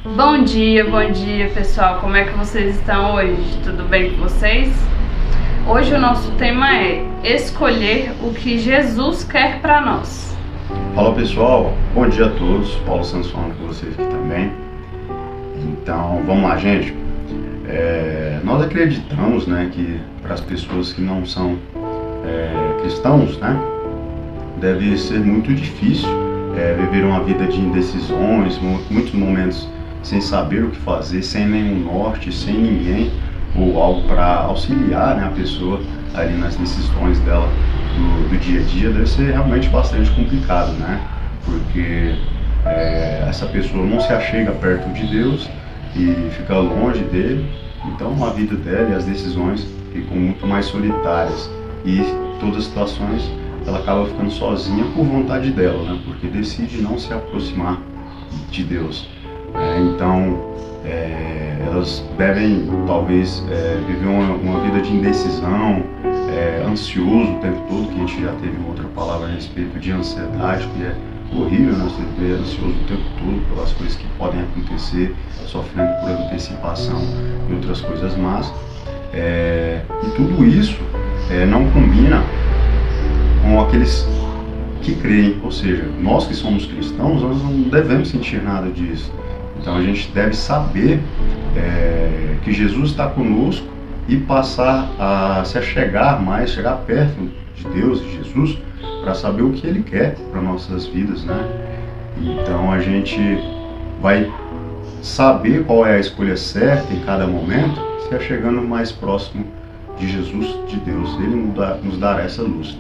Bom dia pessoal, como é que vocês estão hoje? Tudo bem com vocês? Hoje o nosso tema é escolher o que Jesus quer para nós. Fala pessoal, bom dia a todos, Paulo Santos falando com vocês aqui também. Então vamos lá, gente. Nós acreditamos, que para as pessoas que não são cristãos, deve ser muito difícil viver uma vida de indecisões, muitos momentos sem saber o que fazer, sem nenhum norte, sem ninguém ou algo para auxiliar, a pessoa ali nas decisões dela do dia a dia. Deve ser realmente bastante complicado, porque essa pessoa não se achega perto de Deus e fica longe dele, então a vida dela e as decisões ficam muito mais solitárias e todas as situações ela acaba ficando sozinha por vontade dela, porque decide não se aproximar de Deus. Então elas devem talvez viver uma vida de indecisão, ansioso o tempo todo, que a gente já teve outra palavra a respeito de ansiedade, que é horrível, você viver ansioso o tempo todo pelas coisas que podem acontecer, sofrendo por antecipação e outras coisas más. E tudo isso não combina com aqueles que creem, ou seja, nós que somos cristãos, nós não devemos sentir nada disso. Então a gente deve saber que Jesus está conosco e passar a se achegar mais, chegar perto de Deus, de Jesus, para saber o que Ele quer para nossas vidas, Então a gente vai saber qual é a escolha certa em cada momento, se achegando mais próximo de Jesus, de Deus. Ele nos dará essa luz,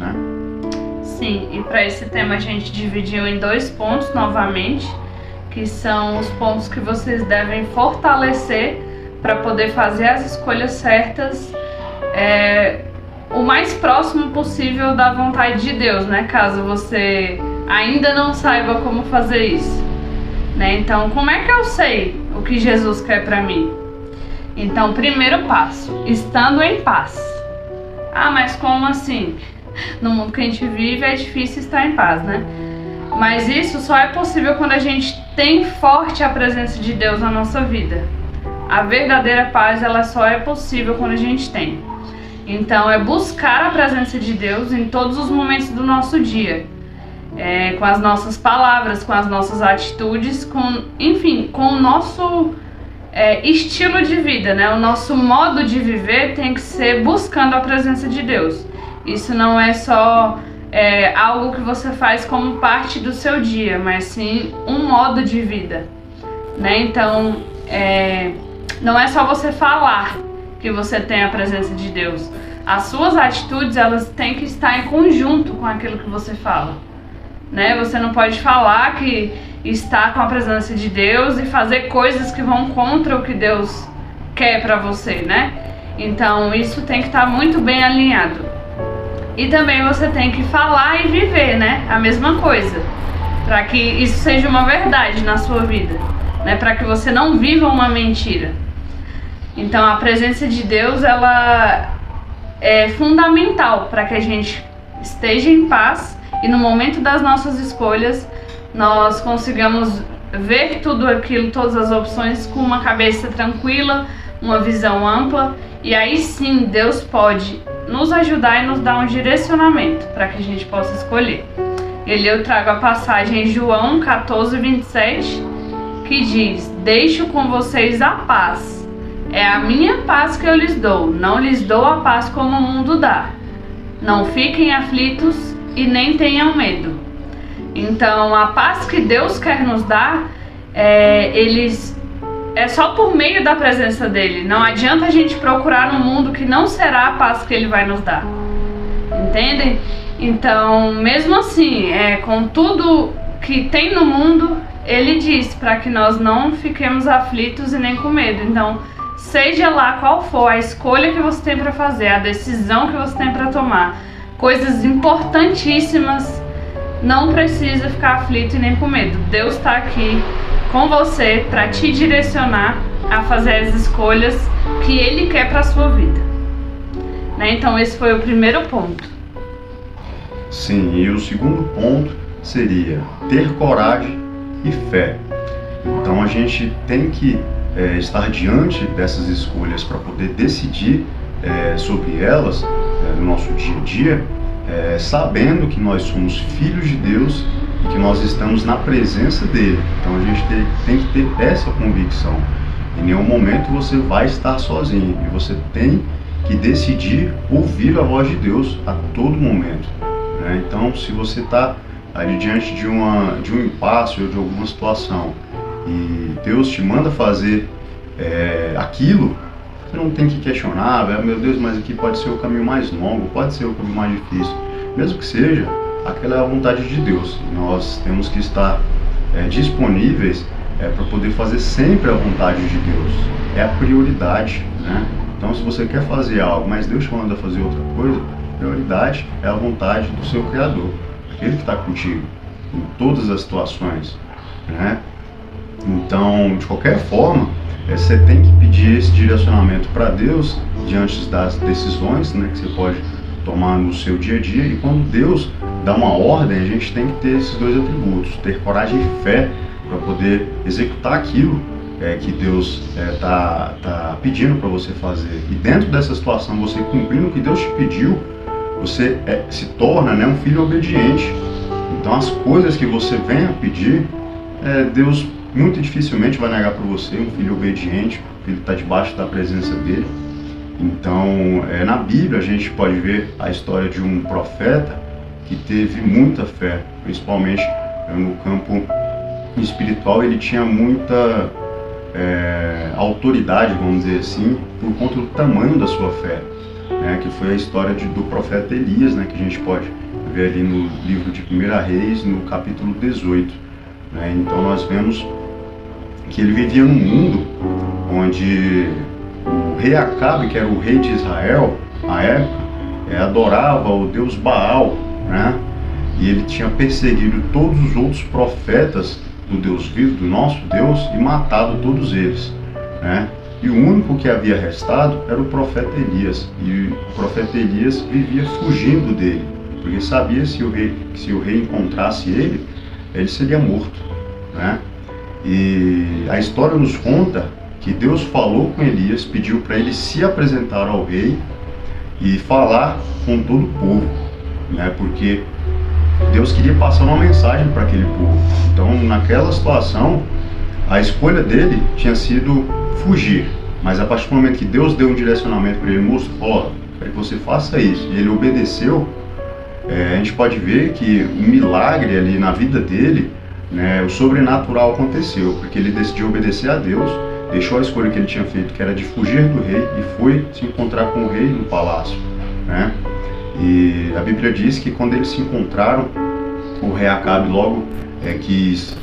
Sim, e para esse tema a gente dividiu em 2 pontos novamente, que são os pontos que vocês devem fortalecer para poder fazer as escolhas certas o mais próximo possível da vontade de Deus, caso você ainda não saiba como fazer isso, Então, como é que eu sei o que Jesus quer para mim? Então, primeiro passo, estando em paz. Ah, mas como assim? No mundo que a gente vive é difícil estar em paz, Mas isso só é possível quando a gente tem forte a presença de Deus na nossa vida. A verdadeira paz, ela só é possível quando a gente tem. Então, é buscar a presença de Deus em todos os momentos do nosso dia. Com as nossas palavras, com as nossas atitudes, com o nosso estilo de vida, O nosso modo de viver tem que ser buscando a presença de Deus. Isso não é só algo que você faz como parte do seu dia, mas sim um modo de vida, Então, não é só você falar que você tem a presença de Deus. As suas atitudes, elas têm que estar em conjunto com aquilo que você fala, Você não pode falar que está com a presença de Deus e fazer coisas que vão contra o que Deus quer para você, Então, isso tem que estar muito bem alinhado. E também você tem que falar e viver, a mesma coisa, para que isso seja uma verdade na sua vida, para que você não viva uma mentira. Então a presença de Deus, ela é fundamental para que a gente esteja em paz e no momento das nossas escolhas nós consigamos ver tudo aquilo, todas as opções com uma cabeça tranquila, uma visão ampla, e aí sim Deus pode nos ajudar e nos dar um direcionamento para que a gente possa escolher. Eu trago a passagem em João 14:27, que diz: deixo com vocês a paz, é a minha paz que eu lhes dou, não lhes dou a paz como o mundo dá. Não fiquem aflitos e nem tenham medo. Então a paz que Deus quer nos dar, é só por meio da presença dele. Não adianta a gente procurar no mundo que não será a paz que ele vai nos dar. Entendem? Então, mesmo assim, com tudo que tem no mundo, ele diz para que nós não fiquemos aflitos e nem com medo. Então, seja lá qual for a escolha que você tem para fazer, a decisão que você tem para tomar, coisas importantíssimas, não precisa ficar aflito e nem com medo. Deus está aqui com você para te direcionar a fazer as escolhas que Ele quer para a sua vida, Então esse foi o primeiro ponto. Sim, e o segundo ponto seria ter coragem e fé. Então a gente tem que estar diante dessas escolhas para poder decidir sobre elas no nosso dia a dia, sabendo que nós somos filhos de Deus e que nós estamos na presença dele. Então a gente tem que ter essa convicção. Em nenhum momento você vai estar sozinho e você tem que decidir ouvir a voz de Deus a todo momento, né? Então, se você está ali diante de um impasse ou de alguma situação e Deus te manda fazer aquilo, você não tem que questionar, meu Deus, mas aqui pode ser o caminho mais longo, pode ser o caminho mais difícil. Mesmo que seja, aquela é a vontade de Deus. Nós temos que estar disponíveis para poder fazer sempre a vontade de Deus. É a prioridade, né? Então, se você quer fazer algo, mas Deus te manda fazer outra coisa, a prioridade é a vontade do seu Criador, aquele que está contigo em todas as situações, né? Então, de qualquer forma, você tem que pedir esse direcionamento para Deus diante das decisões, né, que você pode tomar no seu dia a dia. E quando Deus dá uma ordem, a gente tem que ter esses dois atributos: ter coragem e fé para poder executar aquilo que Deus tá pedindo para você fazer. E dentro dessa situação, você cumprindo o que Deus te pediu, você se torna, né, um filho obediente. Então as coisas que você vem a pedir, Deus muito dificilmente vai negar para você. Um filho obediente, o filho está debaixo da presença dele. Então na Bíblia a gente pode ver a história de um profeta que teve muita fé, principalmente no campo espiritual. Ele tinha muita autoridade, vamos dizer assim, por conta do tamanho da sua fé, né, que foi a história do profeta Elias, né, que a gente pode ver ali no livro de 1 Reis, no capítulo 18. Né. Então nós vemos que ele vivia num mundo onde o rei Acabe, que era o rei de Israel à época, adorava o deus Baal, né, e ele tinha perseguido todos os outros profetas do Deus vivo, do nosso Deus, e matado todos eles, né? E o único que havia restado era o profeta Elias. E o profeta Elias vivia fugindo dele, porque sabia que se o rei encontrasse ele seria morto, né? E a história nos conta que Deus falou com Elias, pediu para ele se apresentar ao rei e falar com todo o povo, né? Porque Deus queria passar uma mensagem para aquele povo. Então, naquela situação, a escolha dele tinha sido fugir. Mas a partir do momento que Deus deu um direcionamento para ele, mostrou, quero que você faça isso, e ele obedeceu, a gente pode ver que o milagre ali na vida dele, né, o sobrenatural aconteceu, porque ele decidiu obedecer a Deus, deixou a escolha que ele tinha feito, que era de fugir do rei, e foi se encontrar com o rei no palácio, né? E a Bíblia diz que quando eles se encontraram, o rei Acabe logo quis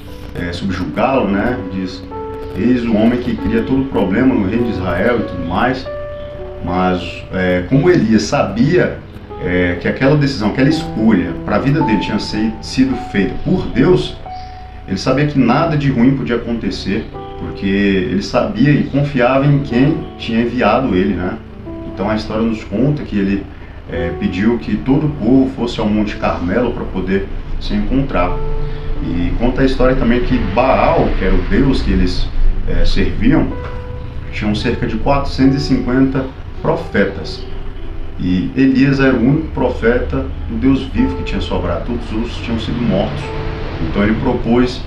subjugá-lo, né? Diz: eis o homem que cria todo o problema no reino de Israel e tudo mais. Mas como Elias sabia que aquela decisão, aquela escolha para a vida dele tinha sido feita por Deus, ele sabia que nada de ruim podia acontecer, porque ele sabia e confiava em quem tinha enviado ele, né? Então a história nos conta que ele pediu que todo o povo fosse ao Monte Carmelo para poder se encontrar. E conta a história também que Baal, que era o deus que eles serviam, tinham cerca de 450 profetas. E Elias era o único profeta do Deus vivo que tinha sobrado, todos os outros tinham sido mortos. Então ele propôs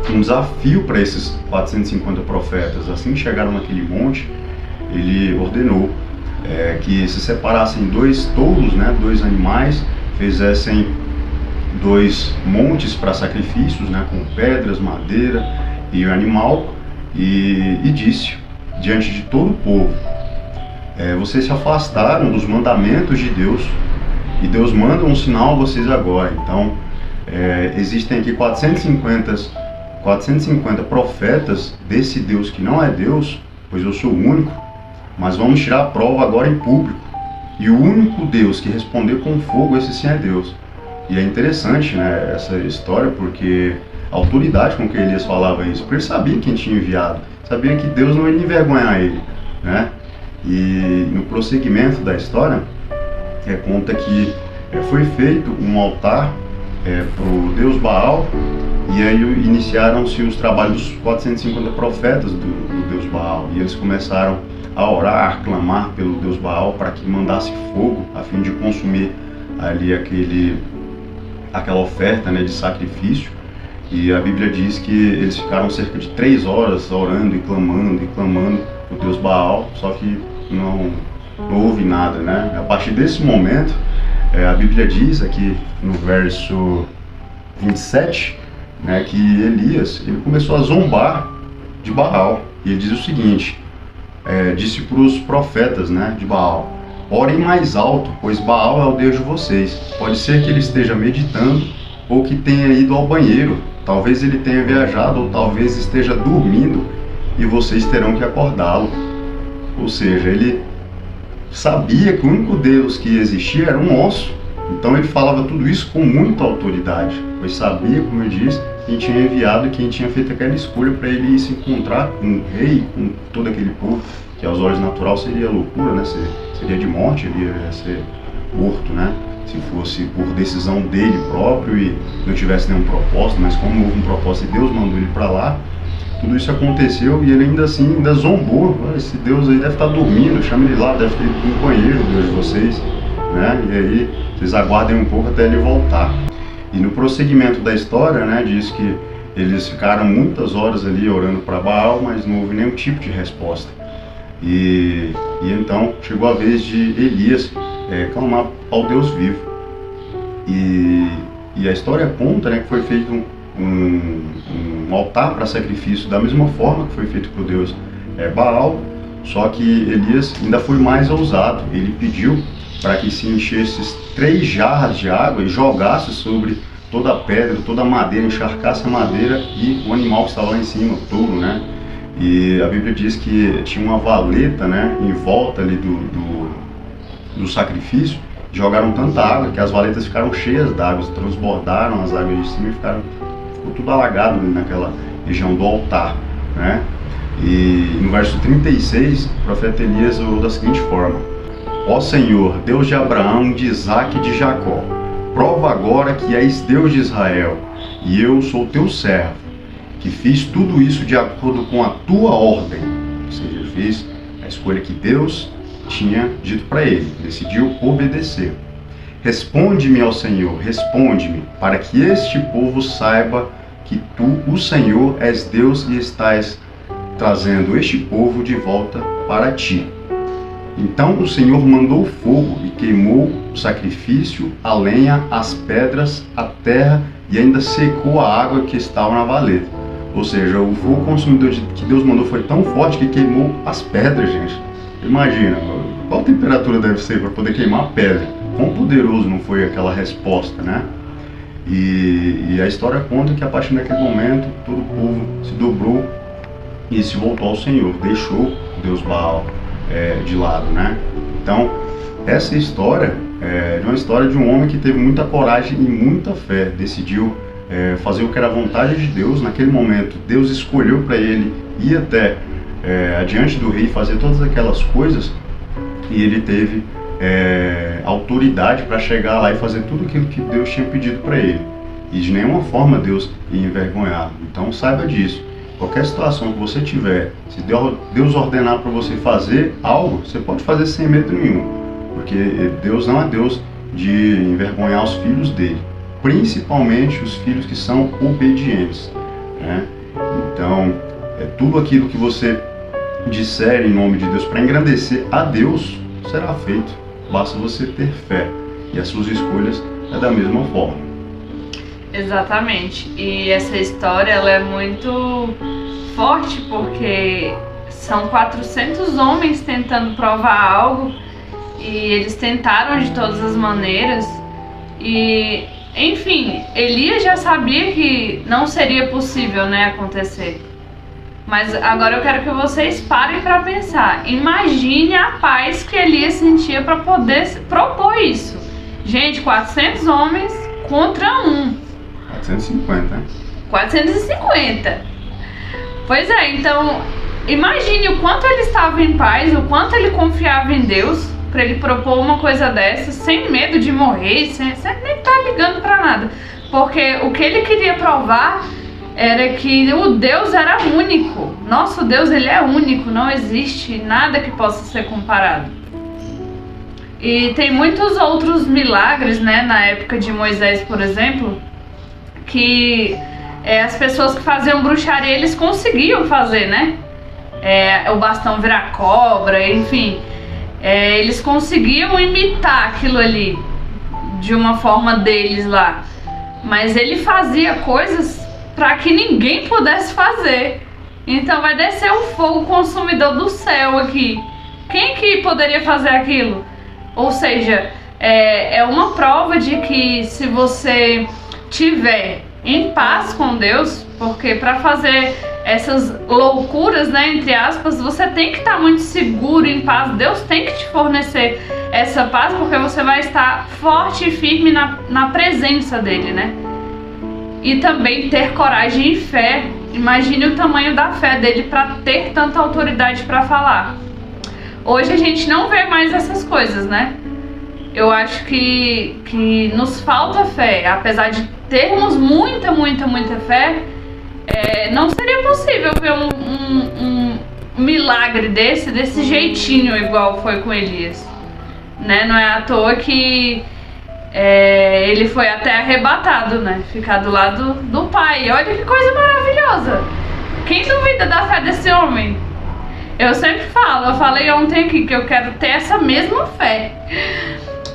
um desafio para esses 450 profetas. Assim que chegaram naquele monte, ele ordenou que se separassem 2 touros, né, 2 animais, fizessem 2 montes para sacrifícios, né, com pedras, madeira e o animal, e disse diante de todo o povo: vocês se afastaram dos mandamentos de Deus, e Deus manda um sinal a vocês agora. Então existem aqui 450 profetas desse Deus que não é Deus, pois eu sou o único. Mas vamos tirar a prova agora em público. E o único Deus que responder com fogo, esse sim é Deus. E é interessante, né, essa história, porque a autoridade com que Elias falava isso, porque ele sabia quem tinha enviado, sabia que Deus não ia envergonhar ele, né? E no prosseguimento da história, conta que foi feito um altar para o deus Baal, e aí iniciaram-se os trabalhos dos 450 profetas do deus Baal, e eles começaram a orar, a clamar pelo deus Baal para que mandasse fogo a fim de consumir ali aquela oferta, né, de sacrifício. E a Bíblia diz que eles ficaram cerca de 3 horas orando e clamando o deus Baal, só que não houve nada, né? A partir desse momento, a Bíblia diz aqui no verso 27, né, que Elias ele começou a zombar de Baal. E ele diz o seguinte, disse para os profetas, né, de Baal: orem mais alto, pois Baal é o Deus de vocês. Pode ser que ele esteja meditando ou que tenha ido ao banheiro. Talvez ele tenha viajado ou talvez esteja dormindo e vocês terão que acordá-lo. Ou seja, ele sabia que o único Deus que existia era um osso. Então ele falava tudo isso com muita autoridade, pois sabia, como eu disse, quem tinha enviado e quem tinha feito aquela escolha para ele ir se encontrar com o rei, com todo aquele povo, que aos olhos naturais seria loucura, né? Seria de morte, ele ia ser morto, né? Se fosse por decisão dele próprio e não tivesse nenhum propósito, mas como houve um propósito e Deus mandou ele para lá, tudo isso aconteceu e ele ainda assim zombou. Esse Deus aí deve estar dormindo, chama ele lá, deve ter ido no banheiro, o Deus de vocês, né? E aí vocês aguardem um pouco até ele voltar. E no prosseguimento da história, né, diz que eles ficaram muitas horas ali orando para Baal, mas não houve nenhum tipo de resposta. E então chegou a vez de Elias clamar ao Deus vivo. E a história conta, né, que foi feito um altar para sacrifício da mesma forma que foi feito para o Deus Baal, só que Elias ainda foi mais ousado. Ele pediu para que se enchesse 3 jarras de água e jogasse sobre toda a pedra, toda a madeira, encharcasse a madeira e o animal que estava lá em cima, o touro, né? E a Bíblia diz que tinha uma valeta, né, em volta ali do sacrifício. Jogaram tanta água que as valetas ficaram cheias d'água, transbordaram as águas de cima e ficou tudo alagado ali naquela região do altar, né? E no verso 36, o profeta Elias orou da seguinte forma: ó Senhor, Deus de Abraão, de Isaque e de Jacó, prova agora que és Deus de Israel, e eu sou teu servo, que fiz tudo isso de acordo com a tua ordem. Ou seja, fiz a escolha que Deus tinha dito para ele, decidiu obedecer. Responde-me ao Senhor, responde-me, para que este povo saiba que tu, o Senhor, és Deus e estás trazendo este povo de volta para ti. Então o Senhor mandou fogo e queimou o sacrifício, a lenha, as pedras, a terra e ainda secou a água que estava na valeta. Ou seja, o fogo consumidor que Deus mandou foi tão forte que queimou as pedras, gente. Imagina, qual temperatura deve ser para poder queimar a pedra? Quão poderoso não foi aquela resposta, né? E a história conta que a partir daquele momento todo o povo se dobrou e se voltou ao Senhor, deixou o Deus Baal de lado, né? Então, essa história é uma história de um homem que teve muita coragem e muita fé, decidiu fazer o que era a vontade de Deus. Naquele momento, Deus escolheu para ele ir até adiante do rei, fazer todas aquelas coisas, e ele teve autoridade para chegar lá e fazer tudo aquilo que Deus tinha pedido para ele, e de nenhuma forma Deus ia envergonhá-lo. Então saiba disso, qualquer situação que você tiver, se Deus ordenar para você fazer algo, você pode fazer sem medo nenhum, porque Deus não é Deus de envergonhar os filhos dele, principalmente os filhos que são obedientes, né? Então tudo aquilo que você disser em nome de Deus para engrandecer a Deus será feito, basta você ter fé, e as suas escolhas da mesma forma. Exatamente, e essa história ela é muito forte porque são 400 homens tentando provar algo, e eles tentaram de todas as maneiras, e enfim, Elias já sabia que não seria possível, né, acontecer. Mas agora eu quero que vocês parem para pensar. Imagine a paz que Elias sentia para poder propor isso. Gente, 400 homens contra 450, né? 450. Pois é, então imagine o quanto ele estava em paz, o quanto ele confiava em Deus para ele propor uma coisa dessa, sem medo de morrer, sem nem estar ligando para nada. Porque o que ele queria provar era que o Deus era único. Nosso Deus, ele é único, não existe nada que possa ser comparado. E tem muitos outros milagres, né, na época de Moisés, por exemplo, que as pessoas que faziam bruxaria, eles conseguiam fazer, né? O bastão virar cobra, enfim. Eles conseguiam imitar aquilo ali de uma forma deles lá. Mas ele fazia coisas para que ninguém pudesse fazer. Então vai descer um fogo consumidor do céu aqui. Quem que poderia fazer aquilo? Ou seja, é uma prova de que se você tiver em paz com Deus, porque para fazer essas loucuras, né, entre aspas, você tem que estar muito seguro, em paz. Deus tem que te fornecer essa paz, porque você vai estar forte e firme na presença dele, né? E também ter coragem e fé. Imagine o tamanho da fé dele para ter tanta autoridade para falar. Hoje a gente não vê mais essas coisas, né? Eu acho que nos falta fé. Apesar de termos muita fé, não seria possível ver um milagre desse jeitinho igual foi com Elias, né? Não é à toa que ele foi até arrebatado, né? Ficar do lado do pai. Olha que coisa maravilhosa. Quem duvida da fé desse homem? Eu sempre falo, eu falei ontem aqui que eu quero ter essa mesma fé.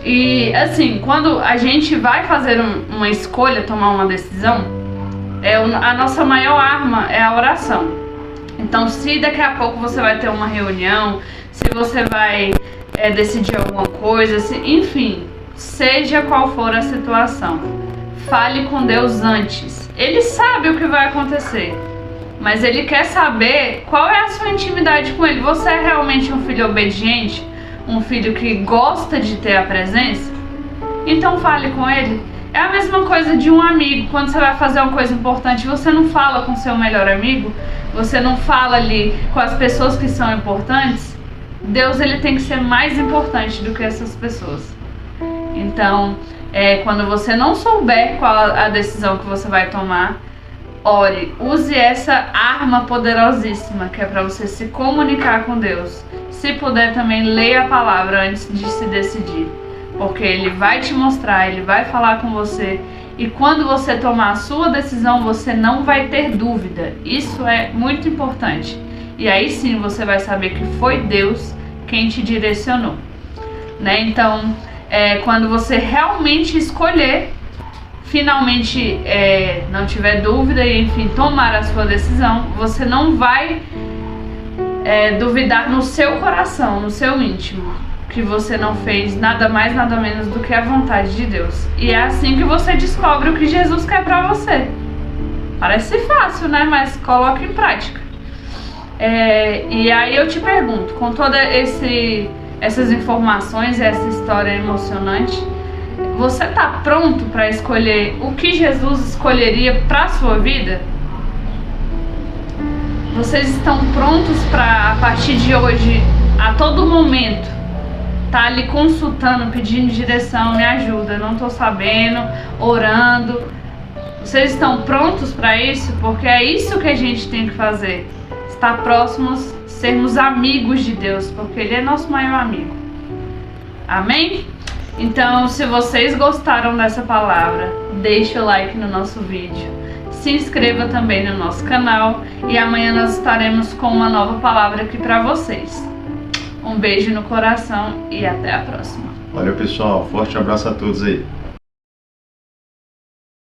E assim, quando a gente vai fazer uma escolha, tomar uma decisão, a nossa maior arma é a oração. Então, se daqui a pouco você vai ter uma reunião, se você vai decidir alguma coisa, enfim, seja qual for a situação, fale com Deus antes. Ele sabe o que vai acontecer, mas ele quer saber qual é a sua intimidade com ele. Você é realmente um filho obediente? Um filho que gosta de ter a presença? Então fale com ele. É a mesma coisa de um amigo. Quando você vai fazer uma coisa importante, você não fala com seu melhor amigo, você não fala ali com as pessoas que são importantes. Deus, ele tem que ser mais importante do que essas pessoas. Então, quando você não souber qual a decisão que você vai tomar, ore, use essa arma poderosíssima que é para você se comunicar com Deus. Se puder também, leia a palavra antes de se decidir, porque ele vai te mostrar, ele vai falar com você, e quando você tomar a sua decisão, você não vai ter dúvida. Isso é muito importante. E aí sim você vai saber que foi Deus quem te direcionou, né? Então, quando você realmente escolher, finalmente não tiver dúvida e enfim tomar a sua decisão, você não vai duvidar no seu coração, no seu íntimo, que você não fez nada mais, nada menos do que a vontade de Deus. E é assim que você descobre o que Jesus quer pra você. Parece fácil, né? Mas coloque em prática. E aí eu te pergunto, com todas essas informações e essa história emocionante, você tá pronto para escolher o que Jesus escolheria pra sua vida? Vocês estão prontos para, a partir de hoje, a todo momento, tá ali consultando, pedindo direção, me ajuda, não tô sabendo, orando? Vocês estão prontos para isso? Porque é isso que a gente tem que fazer. Estar próximos, sermos amigos de Deus, porque Ele é nosso maior amigo. Amém? Então, se vocês gostaram dessa palavra, deixe o like no nosso vídeo. Se inscreva também no nosso canal e amanhã nós estaremos com uma nova palavra aqui para vocês. Um beijo no coração e até a próxima. Valeu, pessoal. Forte abraço a todos aí.